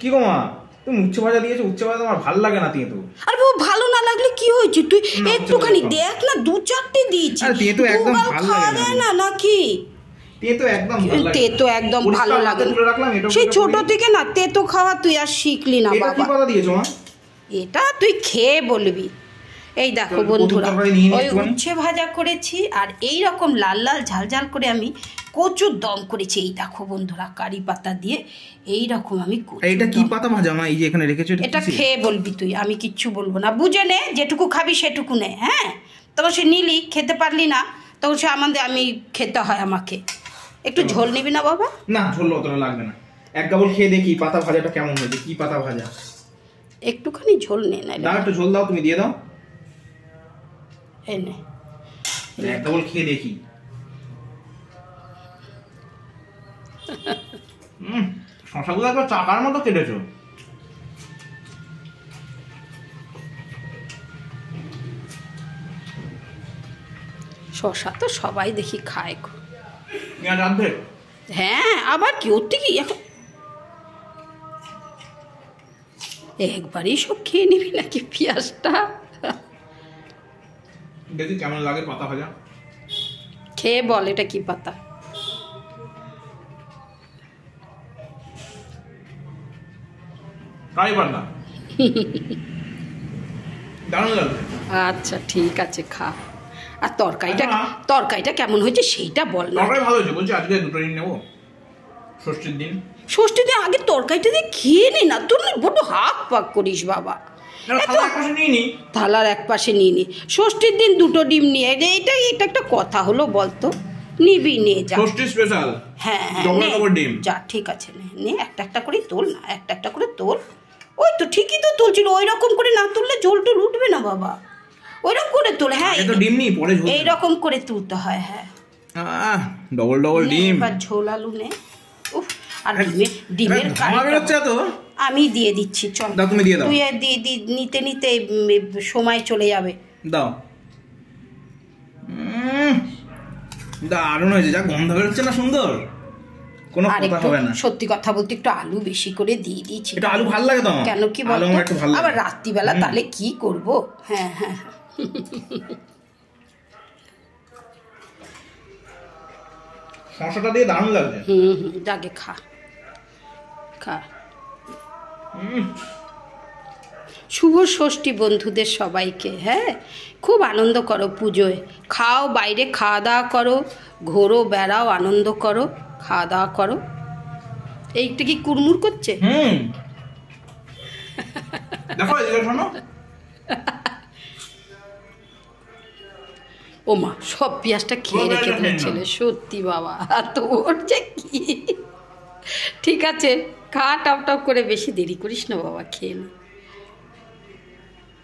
কি গো মা, তুমি উচ্ছে ভাজা দিয়েছো, উচ্ছে ভাজা তোমার ভালো লাগে না তেঁতো। আরে বাবা ভালো না লাগলে কি হয়েছে, তুই একটুখানি দেখ না, 2-4টে দিয়েছি। আরে তেঁতো একদম ভালো লাগে না নাকি? তেঁতো একদম ভালো লাগে, তেঁতো একদম ভালো লাগে না। সেই ছোট থেকে না তেঁতো খাওয়া তুই আর শিখলি না বাবা। এটা কি পাতা দিয়েছো মা? এটা তুই খেয়ে বলবি। এই দেখো বন্ধুরা, ওই উচ্ছে ভাজা করেছি আর এই রকম লাল লাল ঝাল ঝাল করে আমি কচুর দম করেছি। এই দেখো বন্ধুরা, কারি পাতা দিয়ে এই রকম আমি। এটা কি পাতা ভাজা মা, এই যে এখানে রেখেছো? এটা খেয়ে বলবি তুই, আমি কিচ্ছু বলবো না। বুঝে নে, যেটুকু খাবি সেটুকু নে। হ্যাঁ, তখন সে নিলি, খেতে পারলি না তখন সে আমি খেতে হয় আমাকে। একটু ঝোল নিবি না বাবা? না, ঝোল অতটা লাগবে না, এক গাবল খেয়ে দেখি পাতা ভাজাটা কেমন হয়েছে। কি পাতা ভাজা? একটুখানি ঝোল নে না। দাও একটু ঝোল দাও, তুমি দিয়ে দাও। এই নে, এক গাবল খেয়ে দেখি। শশাগুলো একবার চাকার মতো কেটেছো। শশা তো সবাই দেখি খায়। হ্যাঁ, আবার কি ওর থেকে এখন একবারই সব খেয়ে নিবি নাকি পেঁয়াজটা? দেখি কেমন লাগে পাতা ভাজা। খেয়ে বল এটা কি পাতা। কারি পাতা। দারুণ লাগবে। আচ্ছা ঠিক আছে, খা। আর তরকারিটা কেমন হয়েছে সেইটা বল না। তরকারি ভালো হয়েছে, বলছি আজকে দুটো দিন নেবো, ষষ্ঠীর দিন। ষষ্ঠীর দিন আগে তরকারিটা দিয়ে খেয়ে নি না, তোর বড্ড হাক পাক করিস বাবা। থালার এক পাশে নিয়ে নি। ষষ্ঠীর দিন 2টো ডিম নিয়ে, এটা একটা কথা হলো বলতো? নিবি, নে যা। ষষ্ঠী স্পেশাল। হ্যাঁ, ডিম যা, ঠিক আছে, নে একটা করে তোল না, একটা করে তোল। ওই তো ঠিকই তো তুলছিল, ওই রকম করে না তুললে ঝোল টোল উঠবে না বাবা, ওইরকম করে তোলে। হ্যাঁ, এইরকম করে তুলতে হয়। হ্যাঁ, ডবল ডিম। এবার ঝোল আলু নে। উফ, আর ডিমের আমি দিয়ে দিচ্ছি, চল তুমি দিয়ে দাও। তুই নিতে নিতে সময় চলে যাবে। দাও। দারুণ হয়েছে, যা গন্ধ বেরোচ্ছে না, সুন্দর, কোনো কথা হবে না। সত্যি কথা বলতে একটু আলু বেশি করে দিয়ে দিয়েছি। এটা আলু ভালো লাগে তো? কেন কি বল, আবার রাত্রিবেলা তাহলে কি করব। হ্যাঁ হ্যাঁ, শসাটা দিয়ে দারুণ লাগছে। যাকে খা। শুভ ষষ্ঠী বন্ধুদের সবাইকে। হ্যাঁ, খুব আনন্দ করো পুজোয়, খাও, বাইরে খাওয়া দাওয়া করো, ঘোরো বেড়াও, আনন্দ করো, খাওয়া দাওয়া করো। এইটা কি কুড়মুড় করছে? ও মা, সব পেঁয়াজটা খেয়ে রেখে দিয়েছিলে, সত্যি বাবা, তোর যে কি। ঠিক আছে, খা, টপ টপ করে, বেশি দেরি করিস না বাবা, খেয়ে নে।